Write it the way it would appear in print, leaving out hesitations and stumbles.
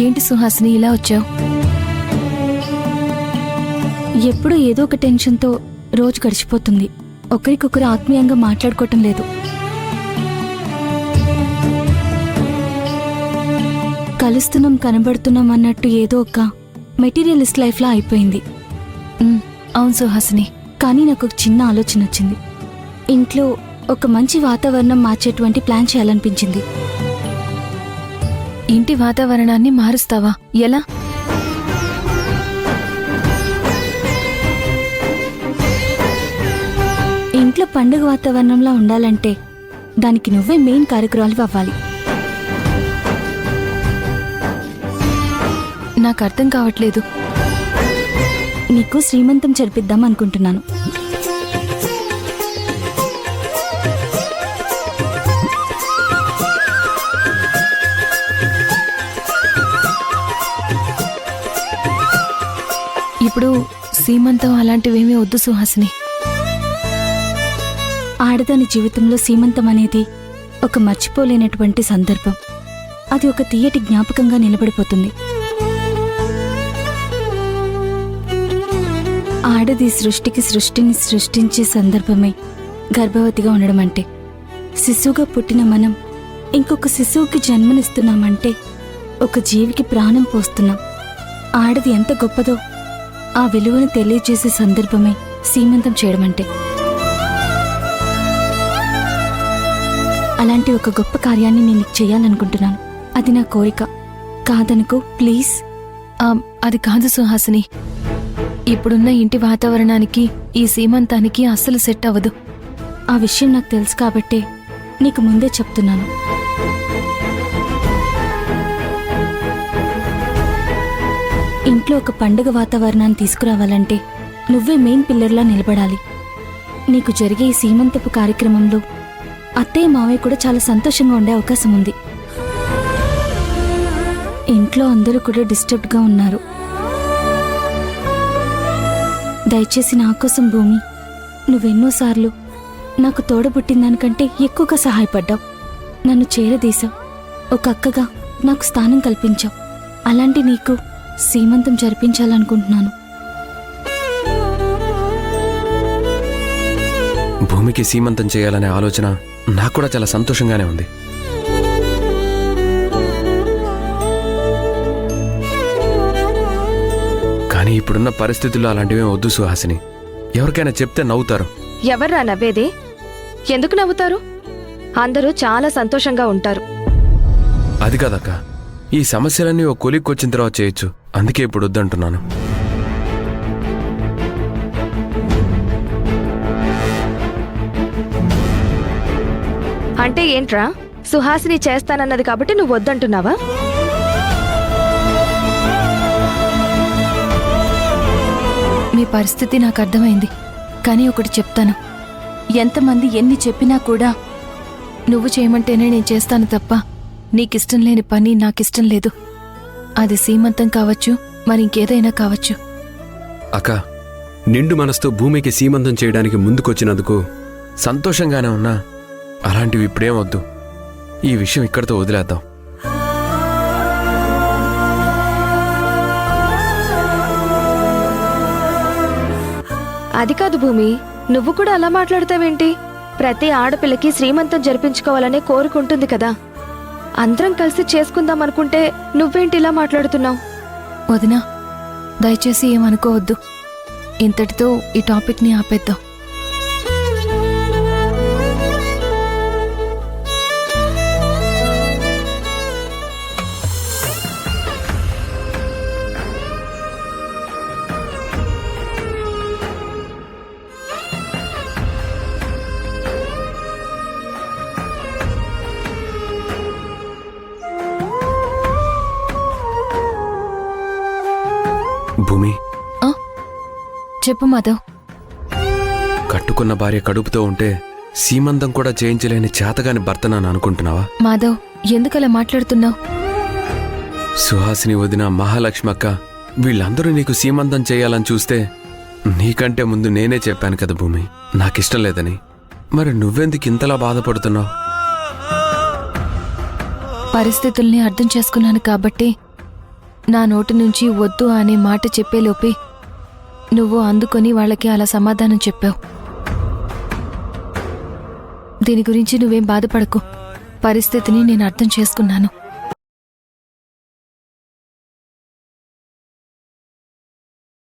ఏంటి సుహాసిని ఇలా వచ్చావు? ఎప్పుడూ ఏదో ఒక టెన్షన్తో రోజు గడిచిపోతుంది. ఒకరికొకరు ఆత్మీయంగా మాట్లాడుకోవటం లేదు. కలుస్తున్నాం కనబడుతున్నాం అన్నట్టు ఏదో ఒక మెటీరియలిస్ట్ లైఫ్లా అయిపోయింది. అవును సుహాసిని, కానీ నాకు ఒక చిన్న ఆలోచన వచ్చింది. ఇంట్లో ఒక మంచి వాతావరణం మార్చేటువంటి ప్లాన్ చేయాలనిపించింది. ఇంటి వాతావరణాన్ని మారుస్తావా? ఎలా? ఇంట్లో పండుగ వాతావరణంలో ఉండాలంటే దానికి నువ్వే మెయిన్ కార్యక్రమాలు అవ్వాలి. నాకు అర్థం కావట్లేదు. నీకు శ్రీమంతం జరిపిద్దాం అనుకుంటున్నాను. ఇప్పుడు సీమంతం అలాంటివేమీ వద్దు సుహాసిని. ఆడదాని జీవితంలో సీమంతం అనేది ఒక మర్చిపోలేనటువంటి సందర్భం. అది ఒక తీయటి జ్ఞాపకంగా నిలబడిపోతుంది. ఆడది సృష్టిని సృష్టించే సందర్భమే గర్భవతిగా ఉండడం అంటే. శిశువుగా పుట్టిన మనం ఇంకొక శిశువుకి జన్మనిస్తున్నామంటే ఒక జీవికి ప్రాణం పోస్తున్నాం. ఆడది ఎంత గొప్పదో ఆ విలువను తెలియజేసే సందర్భమే సీమంతం చేయడం అంటే. అలాంటి ఒక గొప్ప కార్యాన్ని నేను చేయాలనుకుంటున్నాను. అది నా కోరిక. కాదనుకో ప్లీజ్. అది కాదు సుహాసిని, ఇప్పుడున్న ఇంటి వాతావరణానికి ఈ సీమంతానికి అస్సలు సెట్ అవ్వదు. ఆ విషయం నాకు తెలుసు కాబట్టే నీకు ముందే చెప్తున్నాను. ఇంట్లో ఒక పండుగ వాతావరణాన్ని తీసుకురావాలంటే నువ్వే మెయిన్ పిల్లర్లా నిలబడాలి. నీకు జరిగే ఈ సీమంతపు కార్యక్రమంలో అత్తయ్య మావయ్య కూడా చాలా సంతోషంగా ఉండే అవకాశం ఉంది. ఇంట్లో అందరూ కూడా డిస్టర్బ్డ్గా ఉన్నారు. దయచేసి నా కోసం భూమి, నువ్వెన్నోసార్లు నాకు తోడబుట్టిందానికంటే ఎక్కువగా సహాయపడ్డావు. నన్ను చేరదీశావు. ఒక అక్కగా నాకు స్థానం కల్పించావు. అలాంటి నీకు సీమంతం జరిపించాలనుకుంటున్నాను. భూమికి సీమంతం చేయాలనే ఆలోచన నాకు కూడా చాలా సంతోషంగానే ఉంది. కానీ ఇప్పుడున్న పరిస్థితుల్లో అలాంటివే వద్దు సుహాసిని. ఎవరికైనా చెప్తే నవ్వుతారు. ఎవర్రా నవ్వేది? ఎందుకు నవ్వుతారు? అందరూ చాలా సంతోషంగా ఉంటారు. అది కాదక్క, ఈ సమస్యలన్నీ ఓ కొలిక్కొచ్చిన తర్వాత చేయొచ్చు. అందుకే ఇప్పుడు వద్దంటున్నాను. అంటే ఏంట్రా? సుహాసిని చేస్తానన్నది కాబట్టి నువ్వు వద్దంటున్నావా? మీ పరిస్థితి నాకు అర్థమైంది. కానీ ఒకటి చెప్తాను, ఎంతమంది ఎన్ని చెప్పినా కూడా నువ్వు చేయమంటేనే నేను చేస్తాను తప్ప నీకిష్టం లేని పని నాకిష్టం లేదు. అది సీమంతం కావచ్చు, మరి ఇంకేదైనా కావచ్చు. అక్క, నిండు మనసుతో భూమికి సీమంతం చేయడానికి ముందుకొచ్చినందుకు సంతోషంగానే ఉన్నా అలాంటివి ఇప్పుడేం వద్దు. ఈ విషయం ఇక్కడితో వదిలేద్దాం. అది కాదు భూమి, నువ్వు కూడా అలా మాట్లాడతావేంటి? ప్రతి ఆడపిల్లకి శ్రీమంతం జరిపించుకోవాలనే కోరుకుంటుంది కదా. అందరం కలిసి చేసుకుందాం అనుకుంటే నువ్వేంటి ఇలా మాట్లాడుతున్నావు? వదినా, దయచేసి ఏమనుకోవద్దు. ఇంతటితో ఈ టాపిక్ని ఆపేద్దాం. భూమి, చెప్పు మాధవ్. కట్టుకున్న భార్య కడుపుతో ఉంటే సీమంతం కూడా చేయించలేని చేతగాని భర్త నన్ను అనుకుంటున్నావా? మాధవ్, ఎందుకలా మాట్లాడుతున్నావు? సుహాసిని వదిన, మహాలక్ష్మక్క వీళ్ళందరూ నీకు సీమంతం చేయాలని చూస్తే నీకంటే ముందు నేనే చెప్పాను కదా భూమి, నాకిష్టం లేదని. మరి నువ్వెందుకు ఇంతలా బాధపడుతున్నావు? పరిస్థితుల్ని అర్థం చేసుకున్నాను కాబట్టి నా నోటి నుంచి వద్దు అనే మాట చెప్పేలోపే నువ్వు అందుకొని వాళ్ళకి అలా సమాధానం చెప్పావు. దీని గురించి నువ్వేం బాధపడకు. పరిస్థితిని నేను అర్థం చేసుకున్నాను.